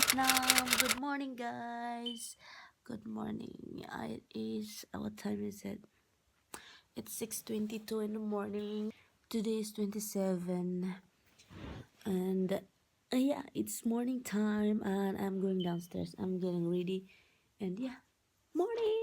Vietnam. Good morning, guys. Good morning. What time is it? It's 6:22 in the morning. Today is 27, and yeah, it's morning time, and I'm going downstairs. I'm getting ready, and yeah, morning.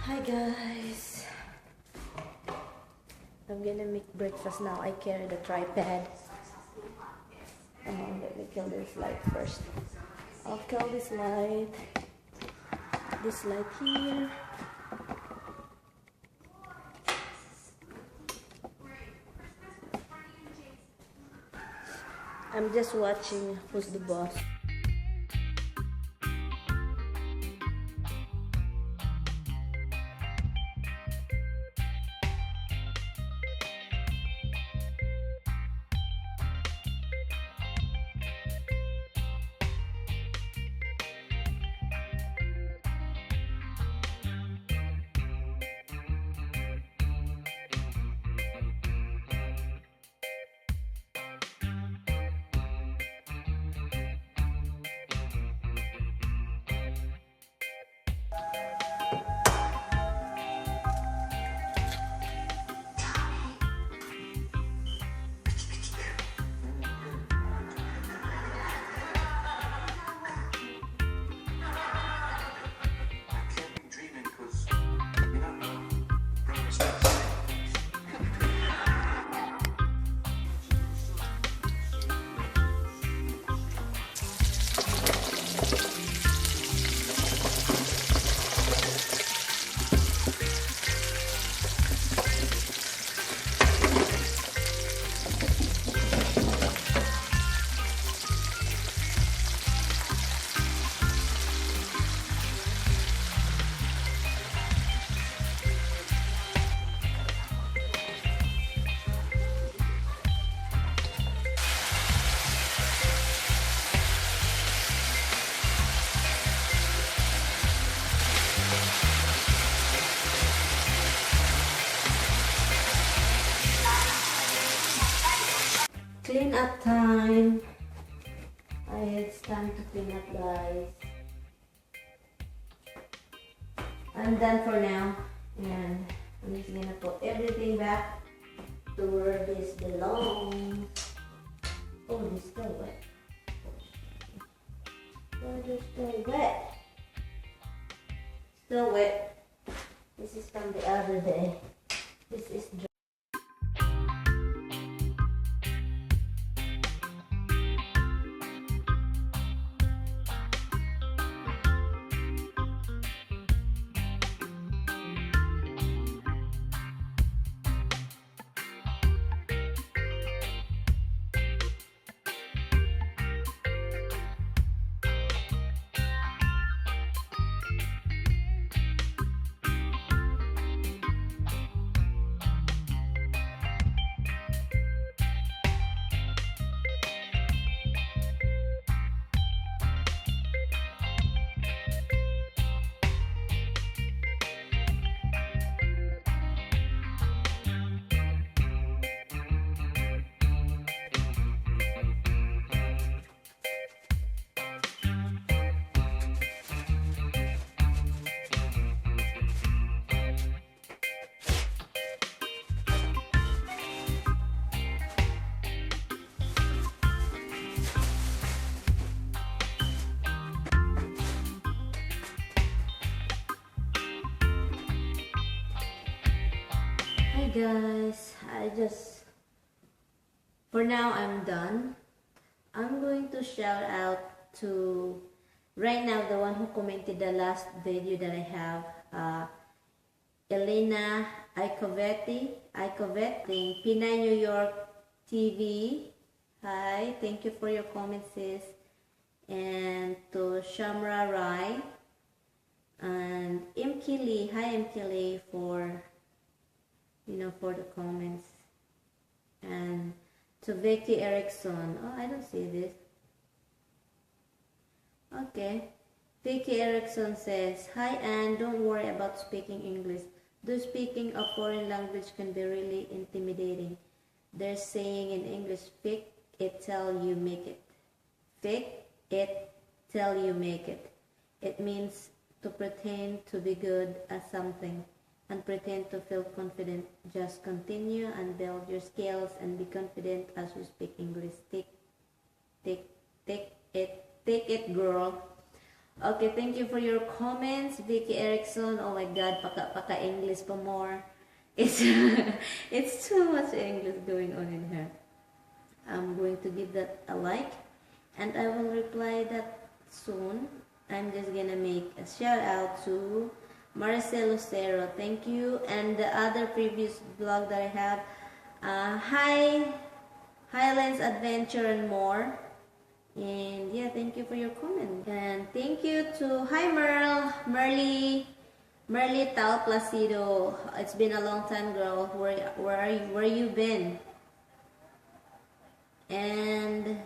Hi, guys. I'm gonna make breakfast now. I carry the tripod. Let me kill this light first. I'll kill this light. This light here. I'm just watching Who's the Boss. Clean up time. It's time to clean up, guys. I'm done for now, and I'm just gonna put everything back to where this belongs. Oh, this is still wet. Oh, it's still wet. Still wet. This is from the other day. This is dry. Hi guys, for now I'm done. I'm going to shout out to, right now, the one who commented the last video that I have, Elena Icovetti, Pinay, New York TV. Hi, thank you for your comments, sis. And to Shamra Rai, And Imkili, hi Imkili for, for the comments. And to Vicky Erickson, oh, I don't see this. Okay. Vicky Erickson says, hi Anne, don't worry about speaking English. Though speaking a foreign language can be really intimidating. There's saying in English, fake it till you make it. Fake it till you make it. It means to pretend to be good at something and pretend to feel confident. Just continue and build your skills and be confident as you speak English. Take it, girl. Okay, thank you for your comments, Vicky Erickson. Oh my God, paka English pa more. It's it's too much English going on in here. I'm going to give that a like, and I will reply that soon. I'm just gonna make a shout out to Maricel Lucero. Thank you, and the other previous blog that I have. Hi, Highlands Adventure and more. And yeah, thank you for your comment. And thank you to hi Merly Tal Placido. It's been a long time, girl. Where you been? And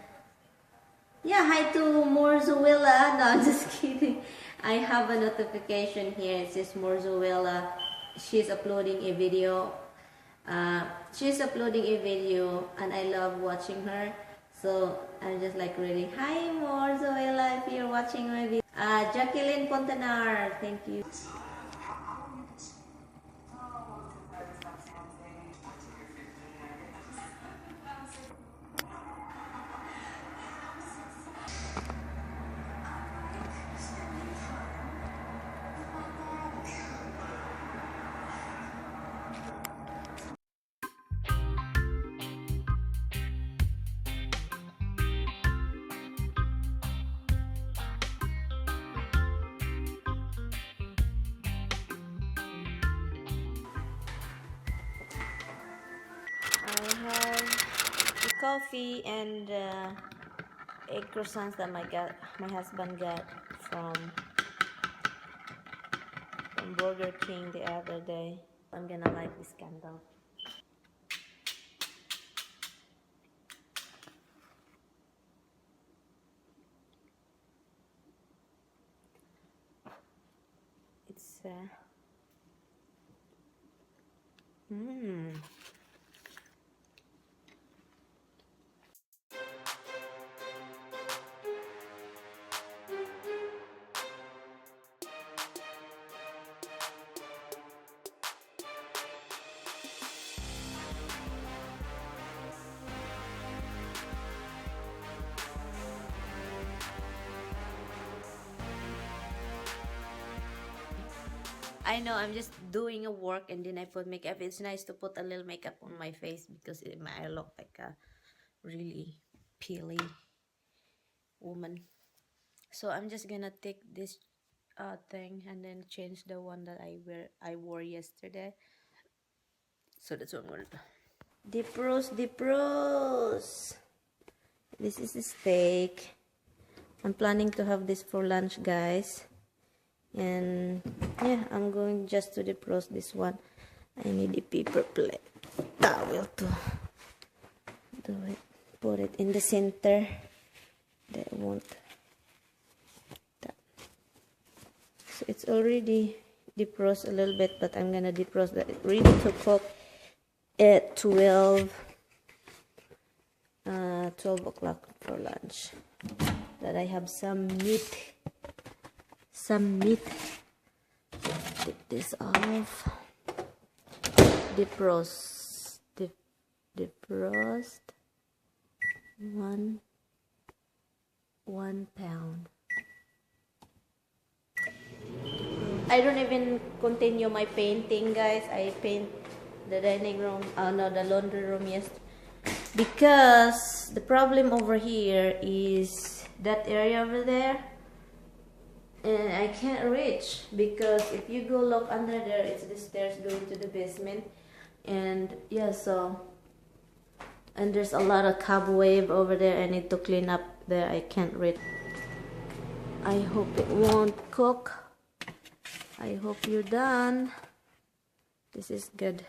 yeah, hi to Morzuela. No, I'm just kidding. I have a notification here. It says Morzuela. She's uploading a video. And I love watching her. So I'm just like reading, hi Morzuela, if you're watching my video. Jacqueline Pontanar, thank you. I have the coffee and egg croissants that my husband got from Burger King the other day. I'm gonna light this candle. It's I know I'm just doing a work and then I put makeup. It's nice to put a little makeup on my face because I look like a really peely woman. So I'm just gonna take this thing and then change the one that I wore yesterday. So that's what I'm gonna do. Deep roast. This is the steak. I'm planning to have this for lunch, guys. And yeah, I'm going just to defrost this one. I need a paper plate towel to do it. Put it in the center. That won't. So it's already defrost a little bit, but I'm gonna defrost that. Ready to cook at 12 o'clock for lunch. That I have some meat. Take this off. Defrost. Defrost. 1 pound. I don't even continue my painting, guys. I paint the dining room, the laundry room yesterday. Because the problem over here is that area over there. And I can't reach because if you go look under there, it's the stairs going to the basement. And yeah, and there's a lot of cobweb over there. I need to clean up there. I can't reach. I hope it won't cook. I hope you're done. This is good.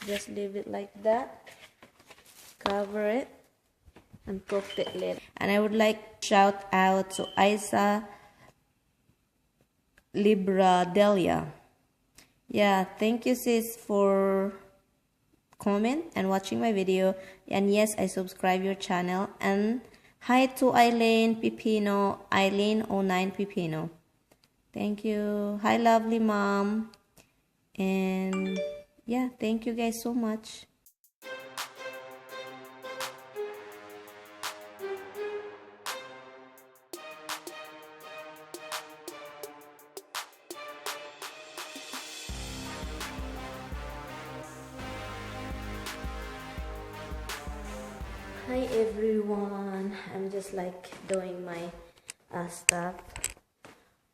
Just leave it like that. Cover it and cook it later. And I would like to shout out to Isa Libra Delia. Yeah, thank you sis for comment and watching my video. And yes, I subscribe your channel. And hi to Eileen Pipino, Eileen09 Pipino. Thank you. Hi lovely mom. And yeah, thank you guys so much. Hi everyone, I'm just like doing my stuff.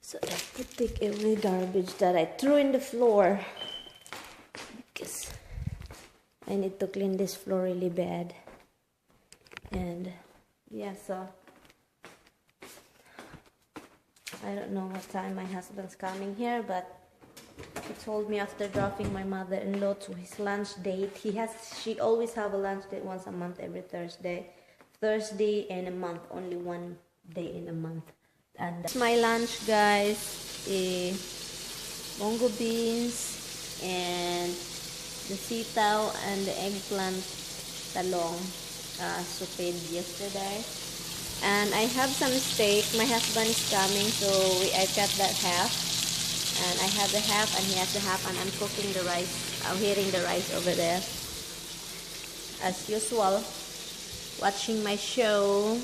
So I have to take away garbage that I threw in the floor because I need to clean this floor really bad. And yeah, so I don't know what time my husband's coming here, but he told me after dropping my mother-in-law to his lunch date. She always have a lunch date once a month, every Thursday in a month, only one day in a month. And that's my lunch, guys. Bongo beans and the sitaw and the eggplant talong sauteed yesterday. And I have some steak. My husband is coming, so I cut that half. And I have the half and he has the half, and I'm cooking the rice. I'm heating the rice over there. As usual, watching my show.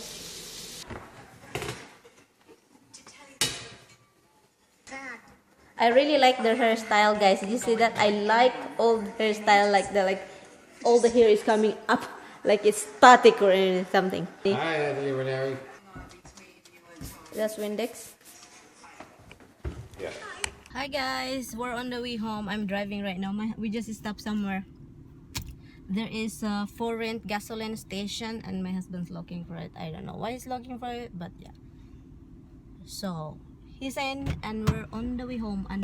I really like their hairstyle, guys. Did you see that? I like old hairstyle like that, like all the hair is coming up like it's static or something. Hi, Mary. That's Windex. Yeah. Hi guys, we're on the way home. I'm driving right now. We just stopped somewhere. There is a for rent gasoline station and my husband's looking for it. I don't know why he's looking for it, but yeah. So he's in and we're on the way home. And